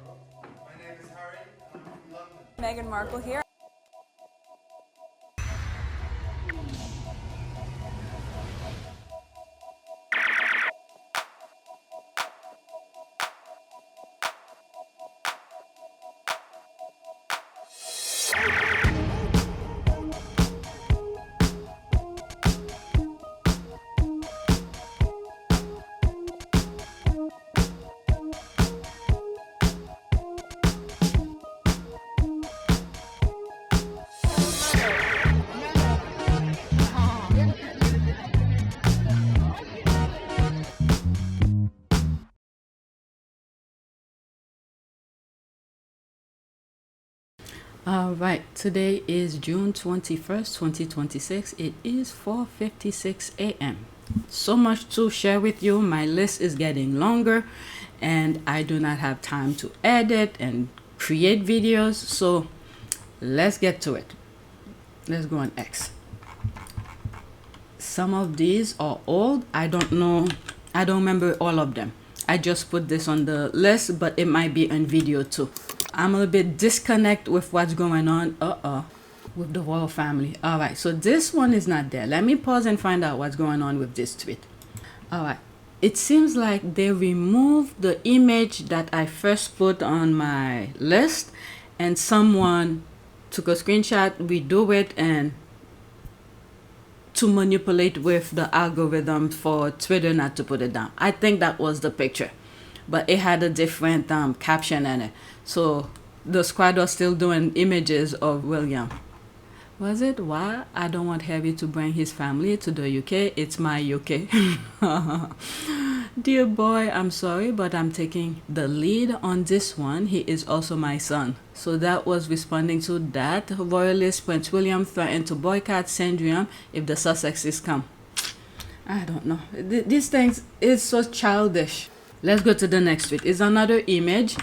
My name is Harry, and I'm from London. Meghan Markle here. All right, today is June 21st, 2026. It is 4:56 a.m. So much to share with you. My list is getting longer and I do not have time to edit and create videos. So let's get to it. Let's go on X. Some of these are old. I don't know. I don't remember all of them. I just put this on the list, but it might be on video too. I'm a little bit disconnect with what's going on with the royal family. All right, so this one is not there. Let me pause and find out what's going on with this tweet. All right, it seems like they removed the image that I first put on my list, and someone took a screenshot, redo it, and to manipulate with the algorithm for Twitter not to put it down. I think that was the picture, but it had a different caption in it. So the squad was still doing images of William. Was it? Why? I don't want Harry to bring his family to the UK. It's my UK. Dear boy, I'm sorry, but I'm taking the lead on this one. He is also my son. So that was responding to that. Royalist Prince William threatened to boycott Sandringham if the Sussexes come. I don't know. These things is so childish. Let's go to the next tweet. It's another image.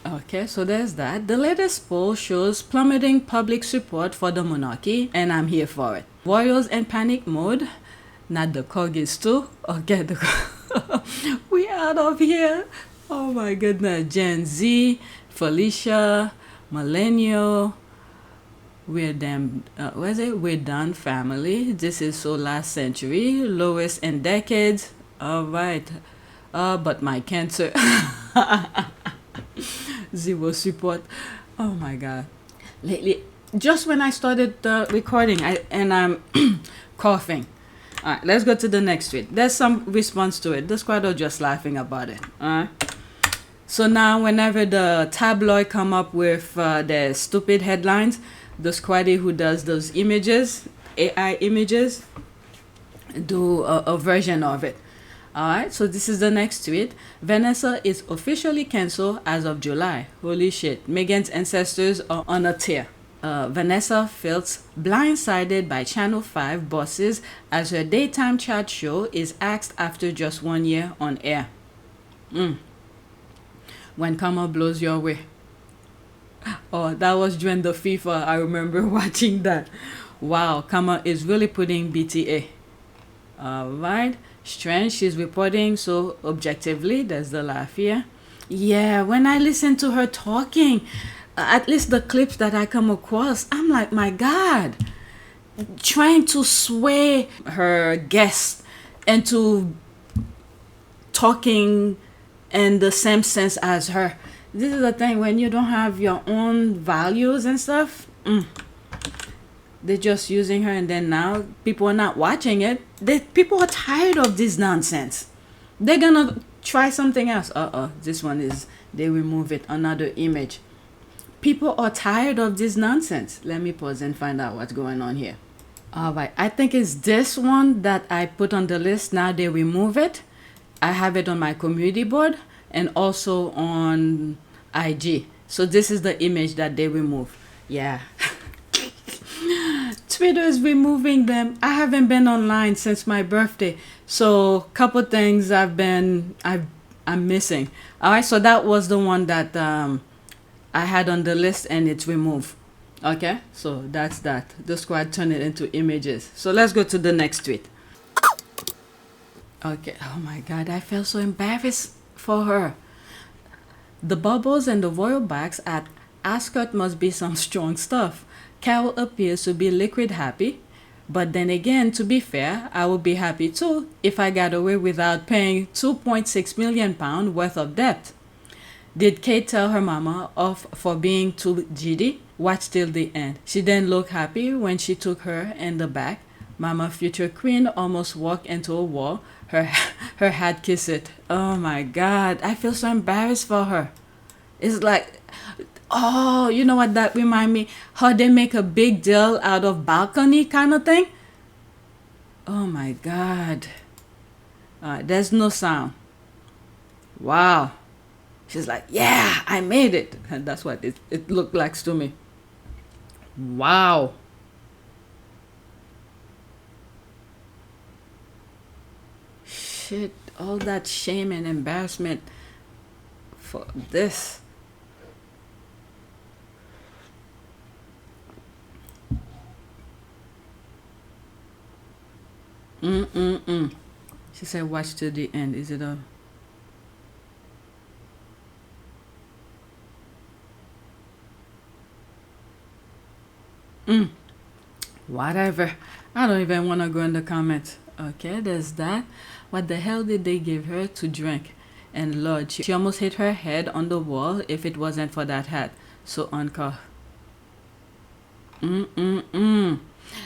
Okay, so there's that. The latest poll shows plummeting public support for the monarchy, and I'm here for it. Royals in panic mode. Not the corgis too. Okay, we out of here. Oh my goodness. Gen Z, Felicia, Millennial. We're them. We're done family. This is so last century. Lowest in decades. All right. But my cancer. Zero support. Oh my god. Lately, just when I started recording, I'm coughing. All right, let's go to the next tweet. There's some response to it. The squad are just laughing about it. All right. So now, whenever the tabloid come up with their stupid headlines, the squaddy who does those images, AI images, do a version of it. Alright, so this is the next tweet. Vanessa is officially cancelled as of July. Holy shit. Meghan's ancestors are on a tear. Vanessa feels blindsided by Channel 5 bosses as her daytime chat show is axed after just 1 year on air. When karma blows your way. Oh, that was during the FIFA. I remember watching that. Wow, karma is really putting BTA. Alright. Strange, she's reporting so objectively. There's the laugh here. Yeah, when I listen to her talking, at least the clips that I come across, I'm like, my god, trying to sway her guests into talking in the same sense as her. This is the thing, when you don't have your own values and stuff, they're just using her, and then now people are not watching it. People are tired of this nonsense. They're gonna try something else. This one is, they remove it, another image. People are tired of this nonsense. Let me pause and find out what's going on here. All right, I think it's this one that I put on the list. Now they remove it. I have it on my community board and also on IG. So this is the image that they remove. Yeah. Twitter is removing them. I haven't been online since my birthday, so couple things I'm missing. All right, so that was the one that I had on the list and it's removed. Okay, so that's that. The squad turned it into images. So let's go to the next tweet. Okay, oh my god, I felt so embarrassed for her. The bubbles and the royal backs at Ascot must be some strong stuff. Carol appears to be liquid happy. But then again, to be fair, I would be happy too if I got away without paying £2.6 million worth of debt. Did Kate tell her mama off for being too giddy? Watch till the end. She then looked happy when she took her in the back. Mama, future queen, almost walked into a wall. Her hat kissed it. Oh my God, I feel so embarrassed for her. It's like, oh, you know what that remind me? How they make a big deal out of balcony kind of thing. Oh my God. There's no sound. Wow. She's like, yeah, I made it. And that's what it looked like to me. Wow. Shit, all that shame and embarrassment for this. She said, watch to the end. Is it a... Whatever. I don't even want to go in the comments. Okay, there's that. What the hell did they give her to drink? And Lord, she almost hit her head on the wall if it wasn't for that hat. So uncle.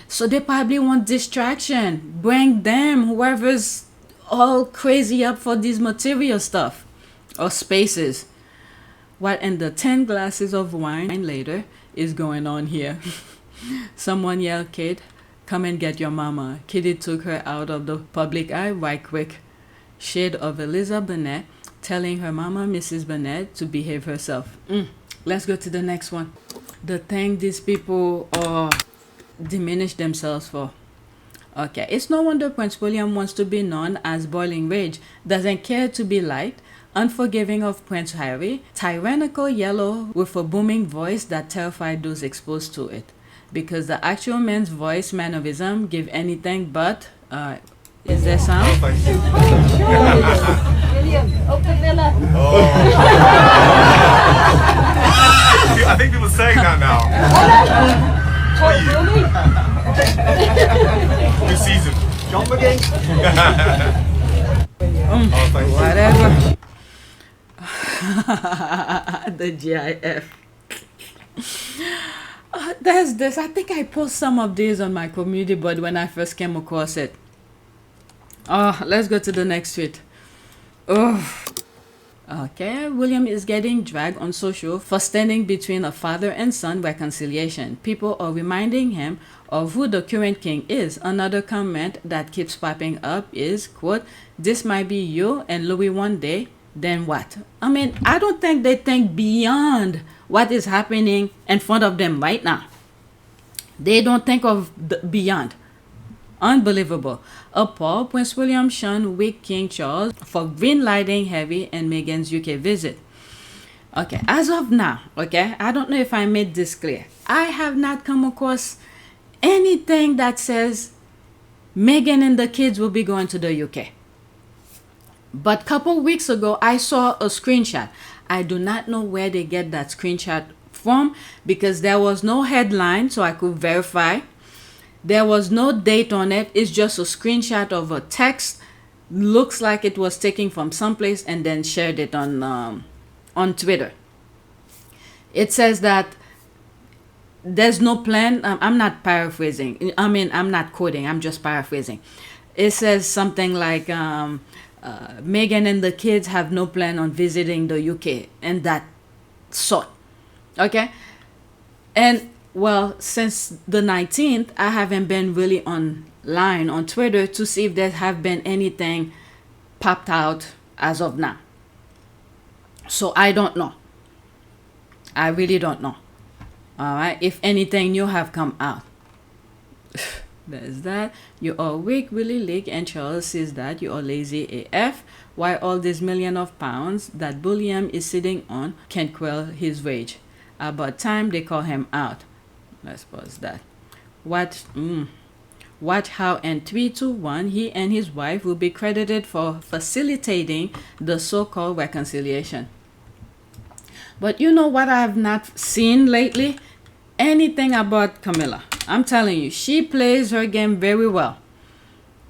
So they probably want distraction. Bring them, whoever's all crazy up for this material stuff. Or spaces. What in the 10 glasses of wine later is going on here? Someone yelled, Kate, come and get your mama. Kitty took her out of the public eye right quick. Shade of Eliza Burnett telling her mama, Mrs. Burnett, to behave herself. Let's go to the next one. The thing these people diminish themselves for. Okay, it's no wonder Prince William wants to be known as boiling rage, doesn't care to be liked, unforgiving of Prince Harry, tyrannical yellow with a booming voice that terrified those exposed to it. Because the actual man's voice mannerism give anything but is there sound? William, up the villa. I think people saying that now. New season. John McGee. Whatever. The GIF. There's this. I think I post some of these on my community board when I first came across it. Let's go to the next tweet. Okay, William is getting dragged on social for standing between a father and son reconciliation. People are reminding him of who the current king is. Another comment that keeps popping up is, quote, this might be you and Louis one day, then what? I mean, I don't think they think beyond what is happening in front of them right now. They don't think of the beyond. Unbelievable. Appalled, Prince William shunned weak King Charles for green-lighting Harry and Meghan's UK visit. Okay, as of now, okay, I don't know if I made this clear. I have not come across anything that says Meghan and the kids will be going to the UK. But a couple weeks ago, I saw a screenshot. I do not know where they get that screenshot from because there was no headline so I could verify. There was no date on it. It's just a screenshot of a text. Looks like it was taken from someplace and then shared it on Twitter. It says that there's no plan. I'm not paraphrasing. I mean, I'm not quoting. I'm just paraphrasing. It says something like Meghan and the kids have no plan on visiting the UK and that sort. Okay? And well, since the 19th, I haven't been really online on Twitter to see if there have been anything popped out as of now. So I don't know. I really don't know. All right. If anything new have come out. There's that. You are weak, Willie Leak, and Charles says that you are lazy AF. Why all these millions of pounds that William is sitting on can't quell his rage. About time they call him out. Let's pause that. Watch how in 3, 2, 1 he and his wife will be credited for facilitating the so-called reconciliation. But you know what I have not seen lately? Anything about Camilla. I'm telling you, she plays her game very well.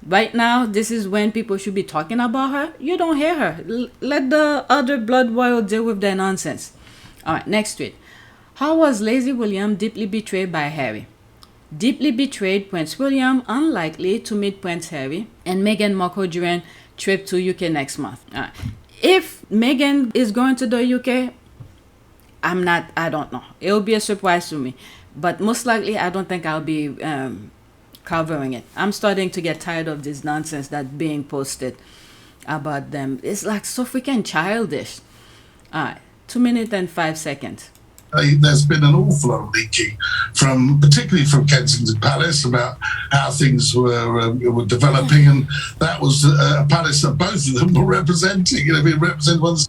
Right now, this is when people should be talking about her. You don't hear her. Let the other blood royal deal with their nonsense. All right, next tweet. How was Lazy William deeply betrayed by Harry? Deeply betrayed Prince William, unlikely to meet Prince Harry, and Meghan Markle during trip to UK next month. All right. If Meghan is going to the UK, I don't know. It'll be a surprise to me. But most likely, I don't think I'll be covering it. I'm starting to get tired of this nonsense that's being posted about them. It's like so freaking childish. All right, 2 minutes and 5 seconds. There's been an awful lot of leaking, particularly from Kensington Palace, about how things were developing, and that was a palace that both of them were representing. Being represented once.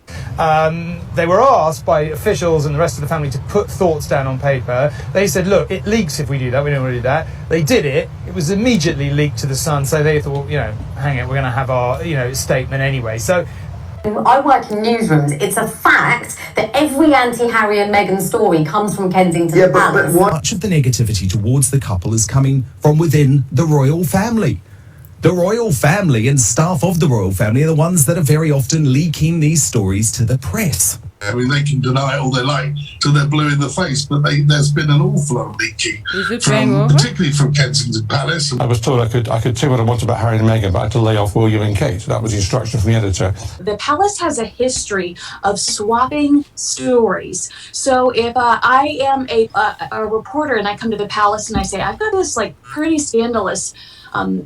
They were asked by officials and the rest of the family to put thoughts down on paper. They said, "Look, it leaks if we do that. We don't want to do that." They did it. It was immediately leaked to the Sun, so they thought, hang it, we're going to have our statement anyway. So. I work in newsrooms. It's a fact that every anti-Harry and Meghan story comes from Kensington Palace. Much of the negativity towards the couple is coming from within the royal family. The royal family and staff of the royal family are the ones that are very often leaking these stories to the press. I mean, they can deny it all they like till they're blue in the face, but there's been an awful lot of leaking, particularly from Kensington Palace. I was told I could say what I want about Harry and Meghan, but I had to lay off William and Kate. That was the instruction from the editor. The palace has a history of swapping stories. So if I am a reporter and I come to the palace and I say, I've got this pretty scandalous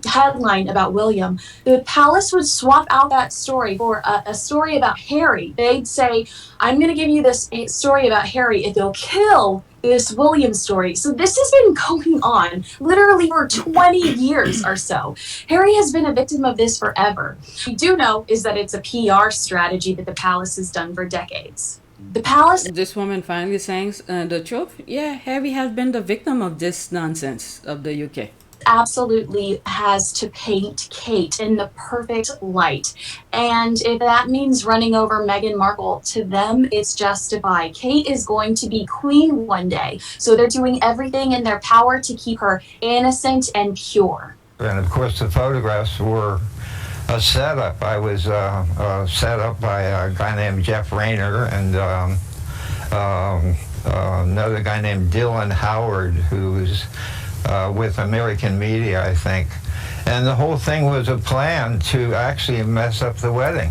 headline about William, the palace would swap out that story for a story about Harry. They'd say, I'm going to give you this story about Harry if you'll kill this William story. So this has been going on literally for 20 years or so. Harry has been a victim of this forever. What we do know is that it's a PR strategy that the palace has done for decades. The palace... This woman finally saying the truth. Yeah, Harry has been the victim of this nonsense of the UK. Absolutely has to paint Kate in the perfect light. And if that means running over Meghan Markle, to them, it's justified. Kate is going to be queen one day. So they're doing everything in their power to keep her innocent and pure. And of course, the photographs were a setup. I was set up by a guy named Jeff Rayner and another guy named Dylan Howard, who's with American media, I think. And the whole thing was a plan to actually mess up the wedding.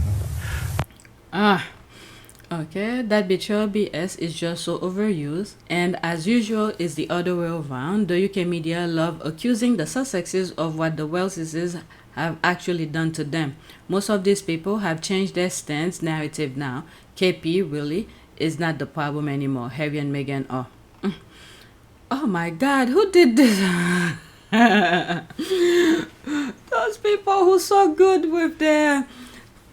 Okay, that betrayal BS is just so overused, and as usual is the other way around. The UK media love accusing the Sussexes of what the Welleses have actually done to them. Most of these people have changed their stance narrative now. KP really is not the problem anymore. Harry and Meghan are. Oh my God, who did this? Those people who so good with their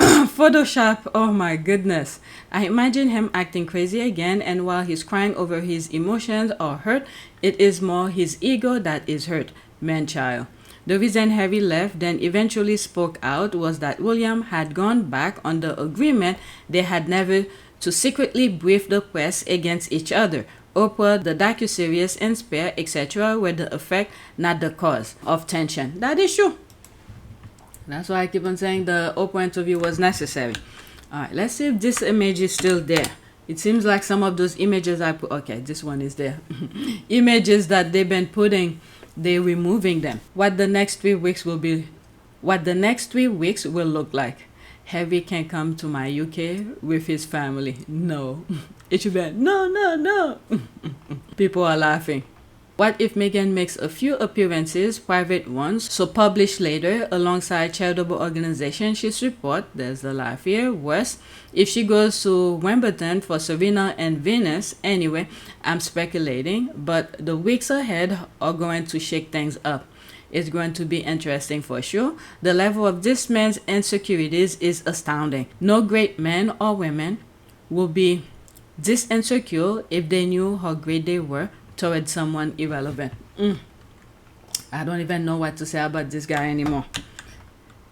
Photoshop. Oh my goodness. I imagine him acting crazy again, and while he's crying over his emotions or hurt, it is more his ego that is hurt. Man-child. The reason Harry left, then eventually spoke out, was that William had gone back on the agreement they had never to secretly brief the press against each other. Oprah, the docuseries, and Spare, etc. were the effect, not the cause of tension. That is true. That's why I keep on saying the Oprah interview was necessary. Alright, let's see if this image is still there. It seems like some of those images I put... Okay, this one is there. Images that they've been putting, they're removing them. What the next 3 weeks will be... What the next 3 weeks will look like. Harry can come to my UK with his family. No. It should be no. People are laughing. What if Meghan makes a few appearances, private ones, so published later alongside charitable organizations she supports? There's the laugh here. Worse, if she goes to Wimbledon for Serena and Venus. Anyway, I'm speculating, but the weeks ahead are going to shake things up. It's going to be interesting for sure. The level of this man's insecurities is astounding. No great men or women will be this insecure if they knew how great they were towards someone irrelevant. I don't even know what to say about this guy anymore.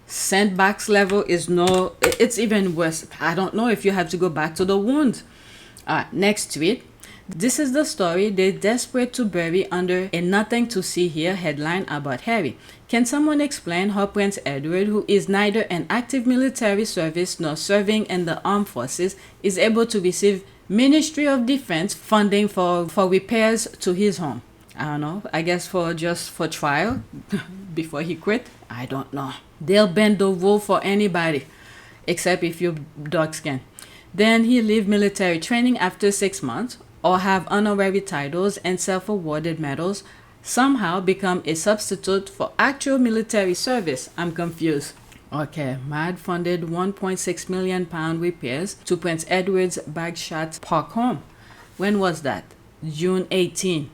Sandbox level is no... It's even worse. I don't know if you have to go back to the wound. Next tweet. This is the story they're desperate to bury under a nothing to see here headline about Harry. Can someone explain how Prince Edward, who is neither an active military service nor serving in the armed forces, is able to receive Ministry of Defense funding for repairs to his home? I don't know. I guess for trial before he quit. I don't know. They'll bend the rule for anybody, except if you're dark skinned. Then he leave military training after 6 months, or have honorary titles and self-awarded medals, somehow become a substitute for actual military service. I'm confused. Okay, MAD funded £1.6 million repairs to Prince Edward's Bagshot Park home. When was that? June 18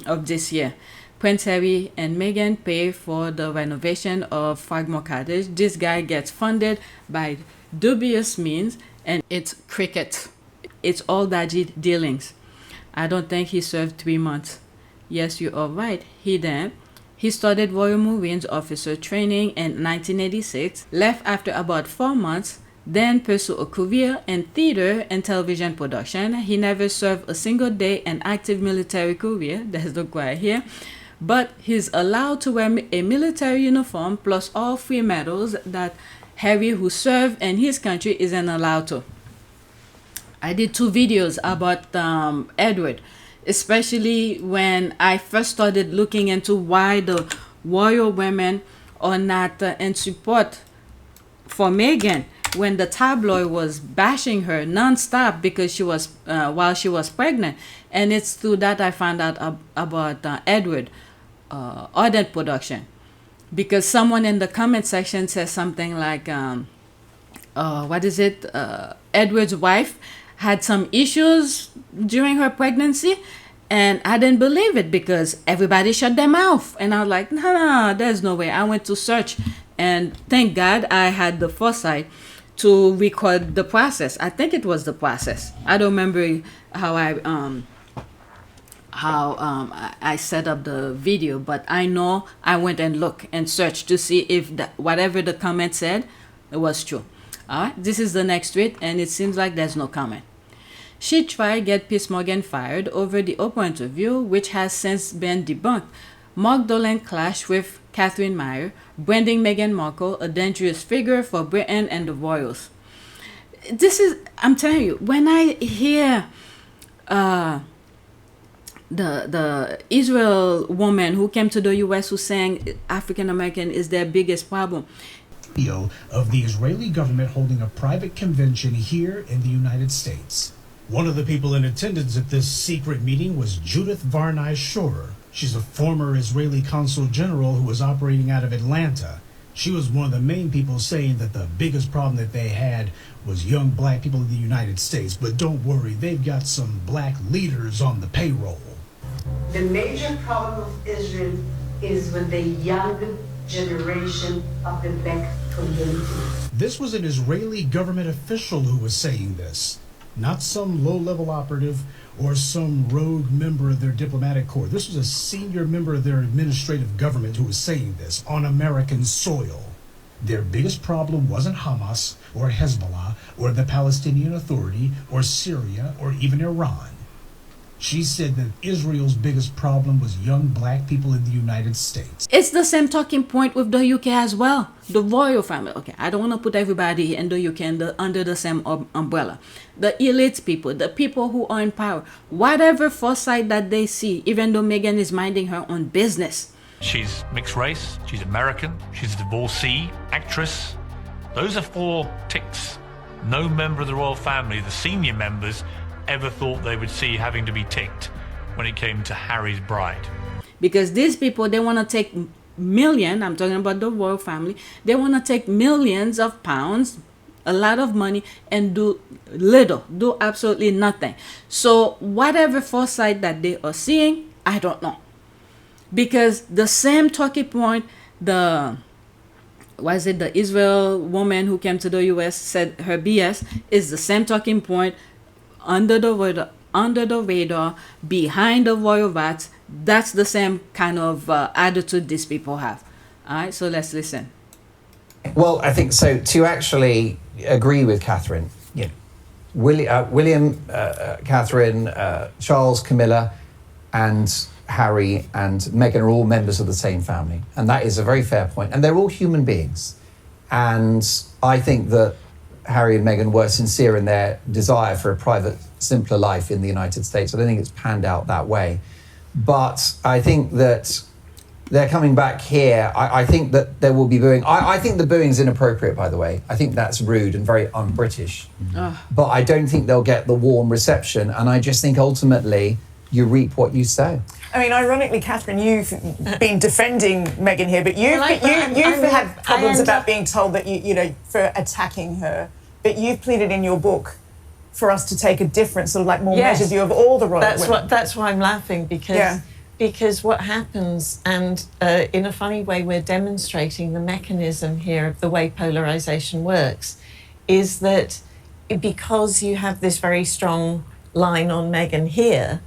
of this year. Prince Harry and Meghan pay for the renovation of Fragmore Cottage. This guy gets funded by dubious means, and it's cricket. It's all dodgy dealings. I don't think he served 3 months. Yes, you are right. He started Royal Marines officer training in 1986, left after about 4 months, then pursued a career in theater and television production. He never served a single day in active military career. There's the guy here. But he's allowed to wear a military uniform plus all 3 medals that Harry, who served in his country, isn't allowed to. I did 2 videos about Edward, especially when I first started looking into why the royal women are not in support for Meghan, when the tabloid was bashing her non-stop because she was while she was pregnant. And it's through that I found out about Edward Ardent production, because someone in the comment section says something like Edward's wife had some issues during her pregnancy, and I didn't believe it because everybody shut their mouth, and I was like, no, there's no way. I went to search, and thank God I had the foresight to record the process. I think it was the process. I don't remember how I set up the video, but I know I went and looked and searched to see if whatever the comment said, it was true. Alright, this is the next tweet, and it seems like there's no comment. She tried to get Piers Morgan fired over the Oprah interview, which has since been debunked. Mark Doland clashed with Catherine Meyer, branding Meghan Markle a dangerous figure for Britain and the royals. I'm telling you, when I hear the Israel woman who came to the US who's saying African American is their biggest problem. Of the Israeli government holding a private convention here in the United States. One of the people in attendance at this secret meeting was Judith Varney Shorer. She's a former Israeli consul general who was operating out of Atlanta. She was one of the main people saying that the biggest problem that they had was young black people in the United States. But don't worry, they've got some black leaders on the payroll. The major problem of Israel is with the young generation of the black community. This was an Israeli government official who was saying this, not some low-level operative or some rogue member of their diplomatic corps. This was a senior member of their administrative government who was saying this on American soil. Their biggest problem wasn't Hamas or Hezbollah or the Palestinian Authority or Syria or even Iran. She said that Israel's biggest problem was young black people in the United States. It's the same talking point with the UK as well. The royal family. Okay, I don't want to put everybody in the UK under the same umbrella. The elite people, the people who are in power, whatever foresight that they see, even though Meghan is minding her own business. She's mixed race, she's American, she's a divorcee, actress. Those are 4 ticks. No member of the royal family, the senior members, ever thought they would see having to be ticked when it came to Harry's bride. Because these people, they want to take I'm talking about the royal family, they want to take millions of pounds, a lot of money, and do absolutely nothing. So whatever foresight that they are seeing, I don't know. Because the same talking point, the Israel woman who came to the US said her BS is the same talking point under the radar, behind the royal rats. That's the same kind of attitude these people have. All right, so let's listen. Well, I think so. To actually agree with Catherine, William, Catherine, Charles, Camilla, and Harry and Meghan are all members of the same family. And that is a very fair point. And they're all human beings. And I think that Harry and Meghan were sincere in their desire for a private, simpler life in the United States. I don't think it's panned out that way. But I think that they're coming back here. I think that there will be booing. I think the booing's inappropriate, by the way. I think that's rude and very un-British. But I don't think they'll get the warm reception. And I just think ultimately you reap what you sow. I mean, ironically, Catherine, you've been defending Meghan here, but you've had problems about being told that you know, for attacking her. But you've pleaded in your book for us to take a different sort of like more measured view of all the royal women. That's why I'm laughing, because what happens, and in a funny way we're demonstrating the mechanism here of the way polarisation works, is that because you have this very strong line on Meghan here,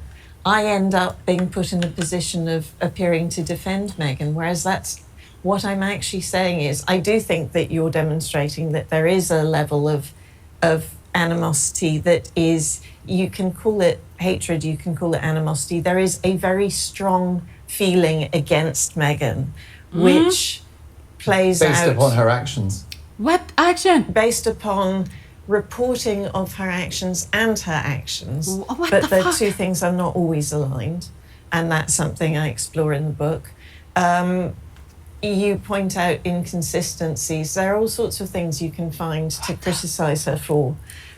I end up being put in a position of appearing to defend Meghan, whereas that's what I'm actually saying is I do think that you're demonstrating that there is a level of animosity that is, you can call it hatred, you can call it animosity. There is a very strong feeling against Meghan, which plays out... Based upon her actions. What action? Based upon reporting of her actions and her actions. But the two things are not always aligned, and that's something I explore in the book. You point out inconsistencies. There are all sorts of things you can find to criticise her for.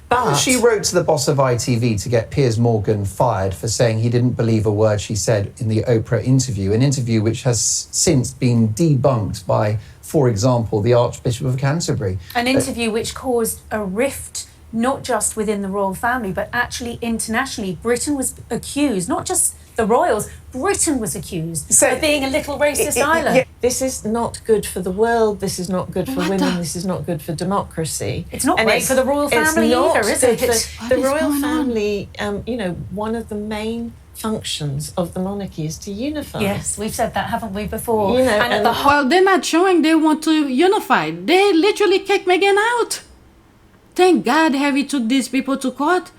But she wrote to the boss of ITV to get Piers Morgan fired for saying he didn't believe a word she said in the Oprah interview, an interview which has since been debunked by, for example, the Archbishop of Canterbury. An interview which caused a rift, not just within the royal family, but actually internationally. Britain was accused, not just the royals, Britain was accused of being a little racist island. This is not good for the world, this is not good for women, this is not good for democracy. It's not great for the royal family either, is it? The royal family, you know, one of the main functions of the monarchy is to unify. Yes, we've said that, haven't we, before? You know, and well, they're not showing they want to unify. They literally kicked Meghan out. Thank God Harry took these people to court.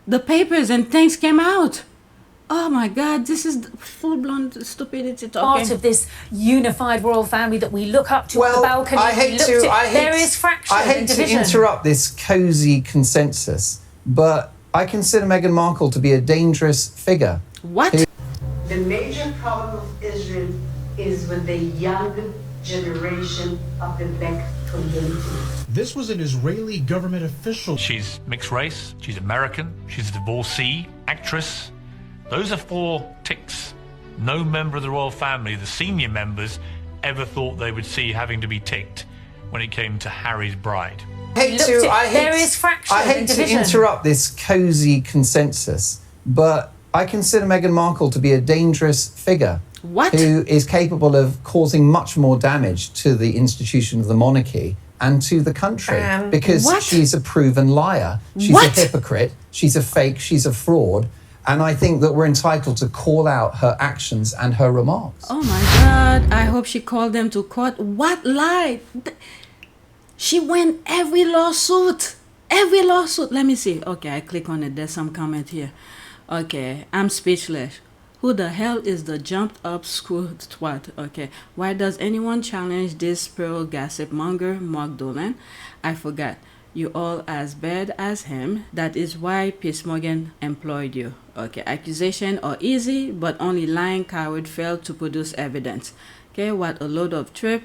The papers and things came out. Oh my God, this is full-blown stupidity talking. Part of this unified royal family that we look up to on the balcony. There is fraction and division. To interrupt this cosy consensus, but I consider Meghan Markle to be a dangerous figure. What? The major problem of Israel is with the young generation of the black community. This was an Israeli government official. She's mixed race, she's American, she's a divorcee, actress. Those are 4 ticks. No member of the royal family, the senior members, ever thought they would see having to be ticked when it came to Harry's bride. There is fraction I hate to interrupt this cosy consensus, but I consider Meghan Markle to be a dangerous figure. What? Who is capable of causing much more damage to the institution of the monarchy and to the country. Because she's a proven liar. She's a hypocrite. She's a fake. She's a fraud. And I think that we're entitled to call out her actions and her remarks. Oh my God, I hope she called them to court. What lie? She won every lawsuit. Every lawsuit. Let me see. Okay, I click on it. There's some comment here. Okay, I'm speechless. Who the hell is the jumped up school twat? Okay, why does anyone challenge this pearl gossip monger, Mark Doland? I forgot. You all as bad as him. That is why Piers Morgan employed you. Okay, accusation are easy, but only lying coward failed to produce evidence. Okay, what a load of trip.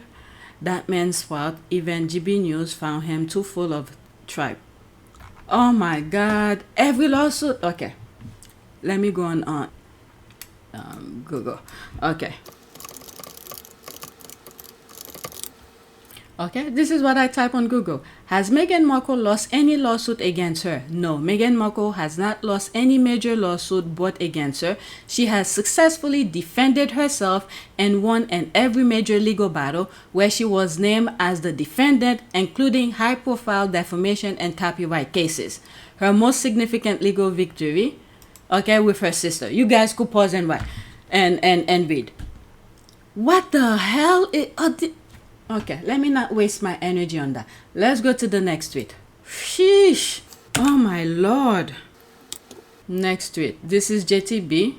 That man's fault. Even GB News found him too full of tripe. Oh my God, every lawsuit. Okay, let me go on Google. Okay. Okay, this is what I type on Google. Has Meghan Markle lost any lawsuit against her? No, Meghan Markle has not lost any major lawsuit brought against her. She has successfully defended herself and won in every major legal battle where she was named as the defendant, including high-profile defamation and copyright cases. Her most significant legal victory, okay, with her sister. You guys could pause and write and read. What the hell is... Okay, let me not waste my energy on that. Let's go to the next tweet. Sheesh. Oh my Lord. Next tweet. This is JTB.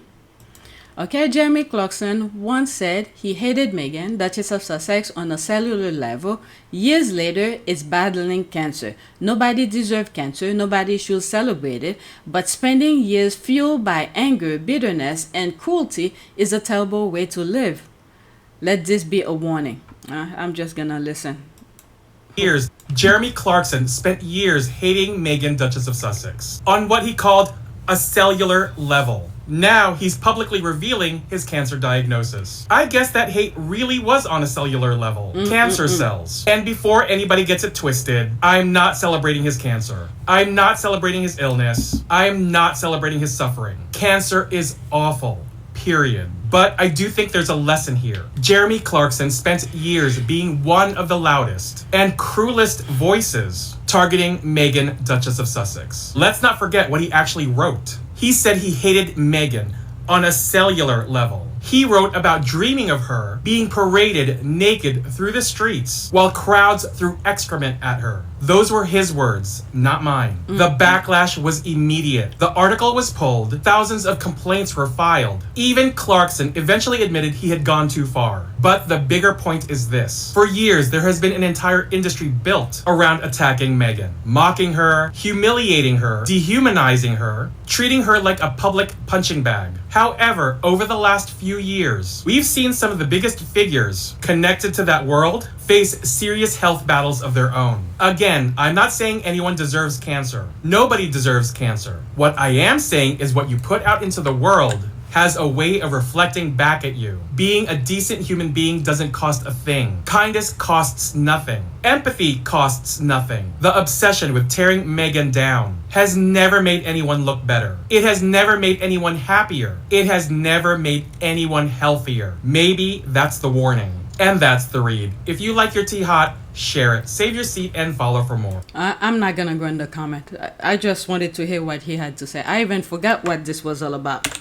Okay, Jeremy Clarkson once said he hated Meghan, Duchess of Sussex, on a cellular level. Years later, is battling cancer. Nobody deserves cancer, nobody should celebrate it, but spending years fueled by anger, bitterness, and cruelty is a terrible way to live. Let this be a warning. I'm just gonna listen. Years, Jeremy Clarkson spent years hating Meghan, Duchess of Sussex, on what he called a cellular level. Now he's publicly revealing his cancer diagnosis. I guess that hate really was on a cellular level. Cancer cells. And before anybody gets it twisted, I'm not celebrating his cancer. I'm not celebrating his illness. I'm not celebrating his suffering. Cancer is awful. Period. But I do think there's a lesson here. Jeremy Clarkson spent years being one of the loudest and cruelest voices targeting Meghan, Duchess of Sussex. Let's not forget what he actually wrote. He said he hated Meghan on a cellular level. He wrote about dreaming of her being paraded naked through the streets while crowds threw excrement at her. Those were his words, not mine. The backlash was immediate. The article was pulled. Thousands of complaints were filed. Even Clarkson eventually admitted he had gone too far. But the bigger point is this. For years, there has been an entire industry built around attacking Meghan, mocking her, humiliating her, dehumanizing her, treating her like a public punching bag. However, over the last few years, we've seen some of the biggest figures connected to that world face serious health battles of their own. Again, I'm not saying anyone deserves cancer. Nobody deserves cancer. What I am saying is what you put out into the world has a way of reflecting back at you. Being a decent human being doesn't cost a thing. Kindness costs nothing. Empathy costs nothing. The obsession with tearing Meghan down has never made anyone look better. It has never made anyone happier. It has never made anyone healthier. Maybe that's the warning. And that's the read. If you like your tea hot, share it. Save your seat and follow for more. I'm not gonna go in the comment. I just wanted to hear what he had to say. I even forgot what this was all about.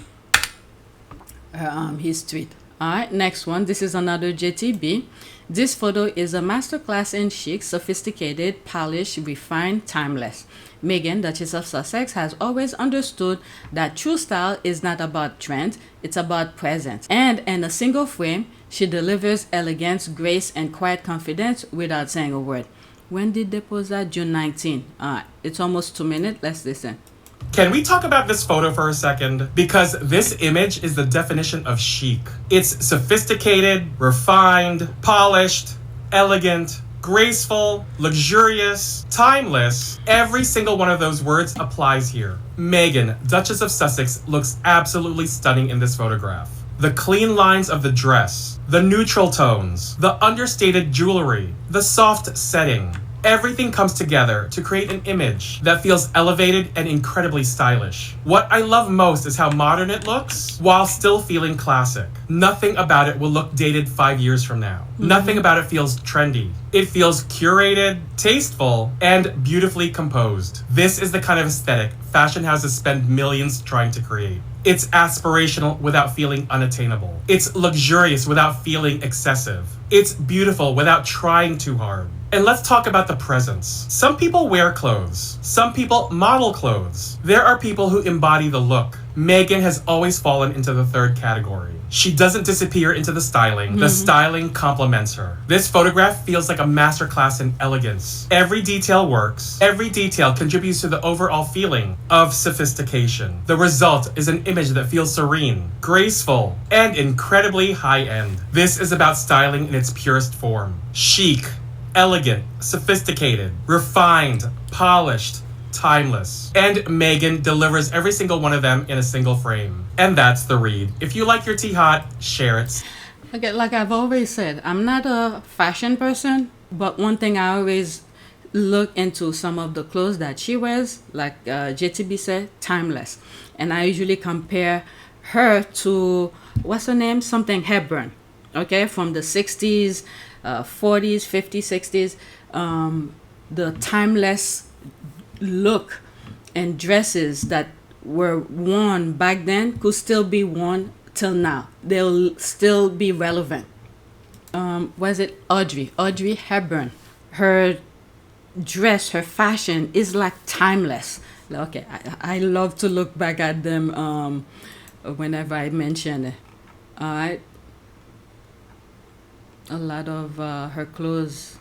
His tweet. Alright, next one. This is another JTB. This photo is a masterclass in chic, sophisticated, polished, refined, timeless. Meghan, Duchess of Sussex, has always understood that true style is not about trend, it's about presence. And in a single frame, she delivers elegance, grace, and quiet confidence without saying a word. When did they post that? June 19. It's almost 2 minutes. Let's listen. Can we talk about this photo for a second? Because this image is the definition of chic. It's sophisticated, refined, polished, elegant, graceful, luxurious, timeless. Every single one of those words applies here. Meghan, Duchess of Sussex, looks absolutely stunning in this photograph. The clean lines of the dress, the neutral tones, the understated jewelry, the soft setting. Everything comes together to create an image that feels elevated and incredibly stylish. What I love most is how modern it looks while still feeling classic. Nothing about it will look dated 5 years from now. Nothing about it feels trendy. It feels curated, tasteful, and beautifully composed. This is the kind of aesthetic fashion houses spend millions trying to create. It's aspirational without feeling unattainable. It's luxurious without feeling excessive. It's beautiful without trying too hard. And let's talk about the presence. Some people wear clothes. Some people model clothes. There are people who embody the look. Meghan has always fallen into the third category. She doesn't disappear into the styling. The styling complements her. This photograph feels like a masterclass in elegance. Every detail works. Every detail contributes to the overall feeling of sophistication. The result is an image that feels serene, graceful, and incredibly high-end. This is about styling in its purest form. Chic, elegant, sophisticated, refined, polished, timeless. And Meghan delivers every single one of them in a single frame. And that's the read. If you like your tea hot, share it. Okay, like I've always said, I'm not a fashion person, but one thing I always look into some of the clothes that she wears, like JTB said, timeless. And I usually compare her to, what's her name? Something Hepburn, okay, from the 60s, 40s, 50s, 60s, the timeless look and dresses that were worn back then could still be worn till now. They'll still be relevant. Was it Audrey Hepburn? Her dress, her fashion is like timeless. Okay, I love to look back at them whenever I mention it. All right. A lot of her clothes.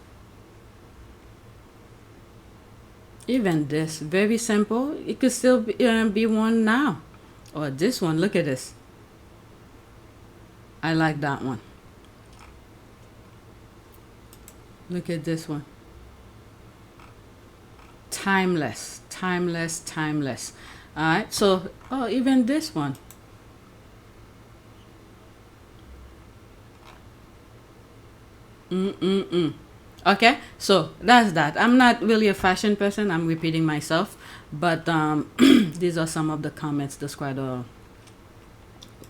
Even this, very simple. It could still be worn now. Or this one, look at this. I like that one. Look at this one. Timeless, timeless, timeless. All right, so, oh, even this one. Okay, so that's that. I'm not really a fashion person. I'm repeating myself, but these are some of the comments the squad are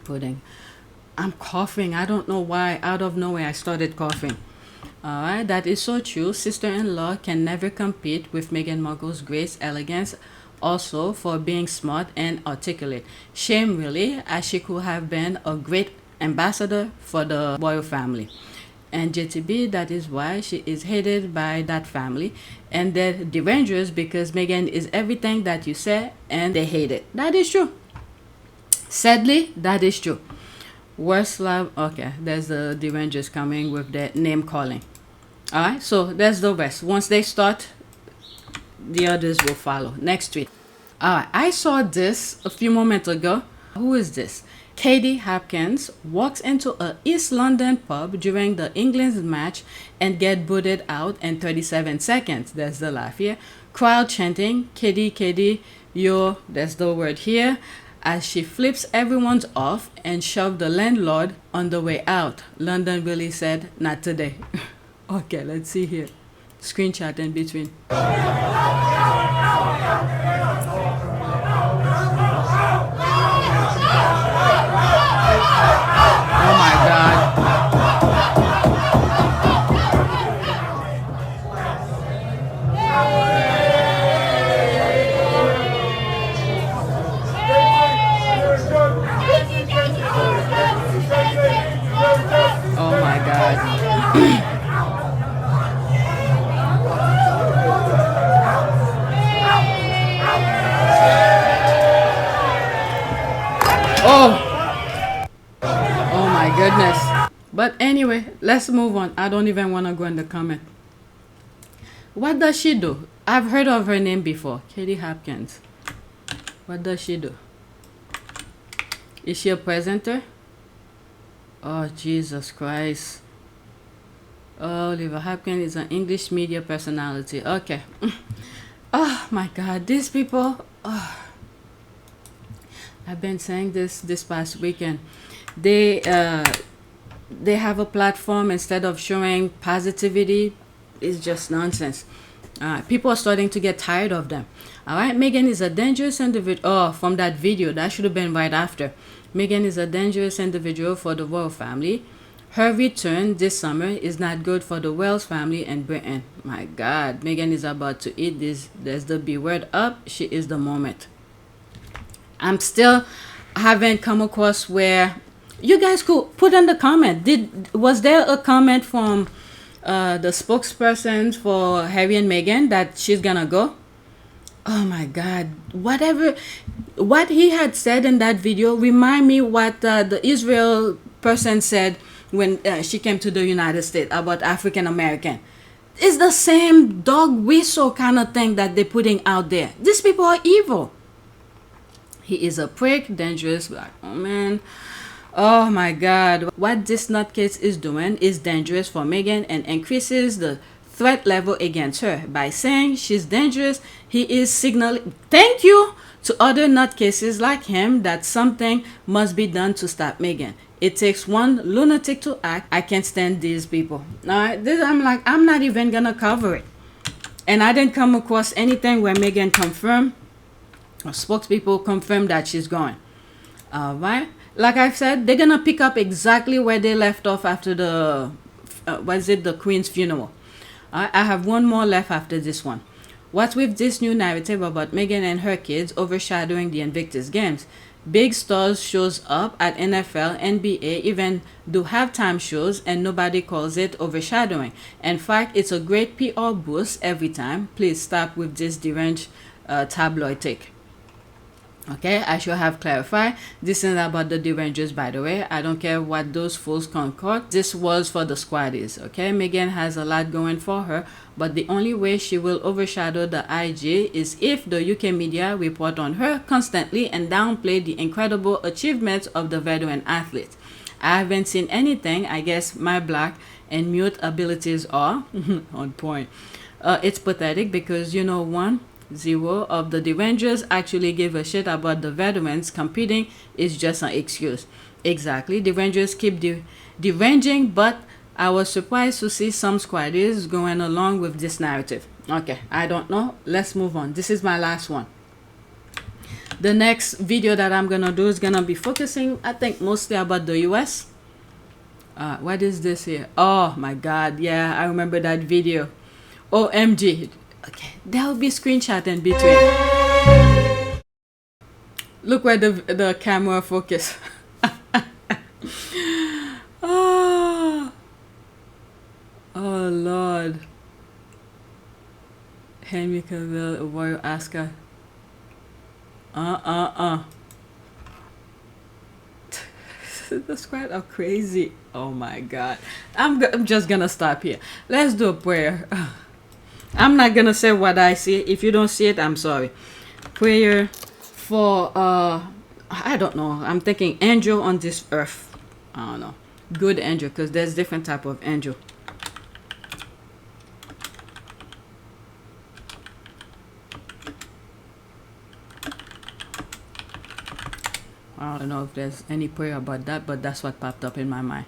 putting. I'm coughing. I don't know why. Out of nowhere, I started coughing. All right, that is so true. Sister-in-law can never compete with Meghan Markle's grace, elegance, also for being smart and articulate. Shame, really, as she could have been a great ambassador for the royal family. And JTB, that is why she is hated by that family, and they're dangerous because Meghan is everything that you say, and they hate it. That is true. Sadly, that is true. Worst love. Okay, there's the Rangers coming with their name calling. All right, so there's the rest. Once they start, the others will follow. Next tweet. All right, I saw this a few moments ago. Who is this? Katie Hopkins walks into a East London pub during the England's match and get booted out in 37 seconds. There's the laugh here. Crowd chanting, Katie, Katie, yo, that's the word here, as she flips everyone's off and shoved the landlord on the way out. London really said, not today. Okay, let's see here. Screenshot in between. Oh my God. Oh my God. Oh. Oh my goodness. But anyway, let's move on. I don't even want to go in the comment. What does she do? I've heard of her name before. Katie Hopkins. What does she do? Is she a presenter? Oh, Jesus Christ. Oh, Oliver Hopkins is an English media personality. Okay. Oh my God. These people. Oh. I've been saying this past weekend. They have a platform instead of showing positivity. It's just nonsense. People are starting to get tired of them. All right, Meghan is a dangerous individual. Oh, from that video, that should have been right after. Meghan is a dangerous individual for the royal family. Her return this summer is not good for the Wells family and Britain. My God, Meghan is about to eat this. There's the B word up. She is the moment. I'm still haven't come across where you guys could put in the comment. Was there a comment from the spokesperson for Harry and Meghan that she's gonna go? Oh my God! What he had said in that video remind me what the Israel person said when she came to the United States about African American. It's the same dog whistle kind of thing that they're putting out there. These people are evil. He is a prick, dangerous black woman. Oh my God. What this nutcase is doing is dangerous for Meghan and increases the threat level against her. By saying she's dangerous, he is signaling thank you to other nutcases like him that something must be done to stop Meghan. It takes one lunatic to act. I can't stand these people. All right, I'm not even gonna cover it. And I didn't come across anything where Meghan confirmed, or spokespeople confirmed that she's going. All right. Like I said, they're gonna pick up exactly where they left off after the the Queen's funeral. I have one more left after this one. What's with this new narrative about Meghan and her kids overshadowing the Invictus Games? Big stars shows up at NFL, NBA, even do halftime shows, and nobody calls it overshadowing. In fact, it's a great PR boost every time. Please stop with this deranged tabloid take. Okay, I should have clarified. This is about the derangers, by the way. I don't care what those fools concoct. This was for the squaddies. Okay, Meghan has a lot going for her, but the only way she will overshadow the IG is if the UK media report on her constantly and downplay the incredible achievements of the veteran athlete. I haven't seen anything. I guess my black and mute abilities are on point. It's pathetic because, you know, 1-0 of the derangers actually give a shit about the veterans competing is just an excuse. Exactly, derangers keep deranging, but I was surprised to see some squaddies going along with this narrative. Okay, I don't know. Let's move on. This is my last one. The next video that I'm gonna do is gonna be focusing, I think, mostly about the US. What is this here? Oh my god, yeah, I remember that video. OMG. Okay, there'll be screenshot in between. Look where the camera focus. Oh Lord. Henry Cavill, Royal Ascot. The squad are crazy. Oh my god. I'm just gonna stop here. Let's do a prayer. I'm not gonna say what I see. If you don't see it, I'm sorry. Prayer for I don't know. I'm thinking angel on this earth. I don't know. Good angel, because there's different type of angel. I don't know if there's any prayer about that, but that's what popped up in my mind.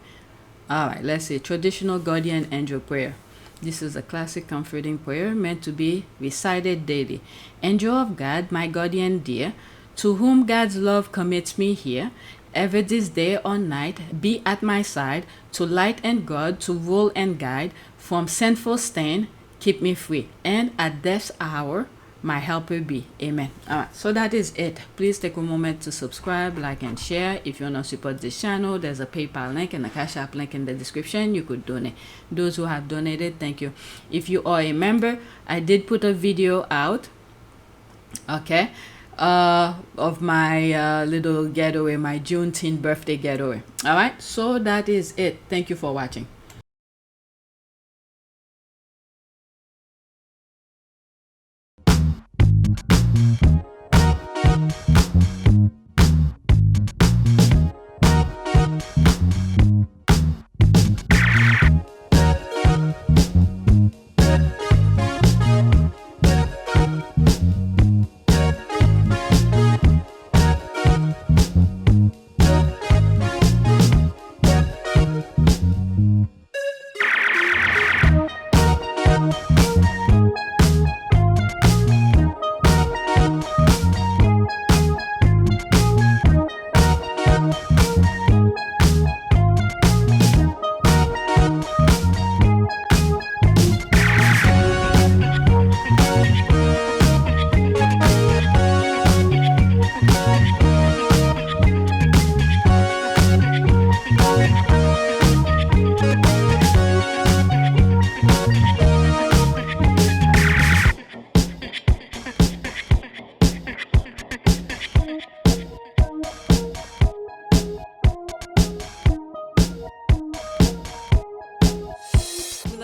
All right, let's see. Traditional guardian angel prayer. This is a classic comforting prayer meant to be recited daily. Angel of God, my guardian dear, to whom God's love commits me here, ever this day or night, be at my side, to light and guard, to rule and guide, from sinful stain, keep me free, and at death's hour, my helper be. Amen. All right, so that is it. Please take a moment to subscribe, like, and share. If you want to support this channel, there's a PayPal link and a Cash App link in the description. You could donate. Those who have donated, thank you. If you are a member, I did put a video out, okay, of my little getaway, my Juneteenth birthday getaway. All right, so that is it. Thank you for watching.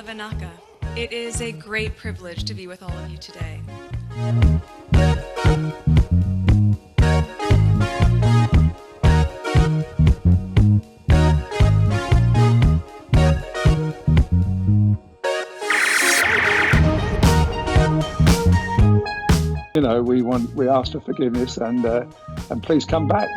Vanessa. It is a great privilege to be with all of you today. You know, we ask for forgiveness and please come back.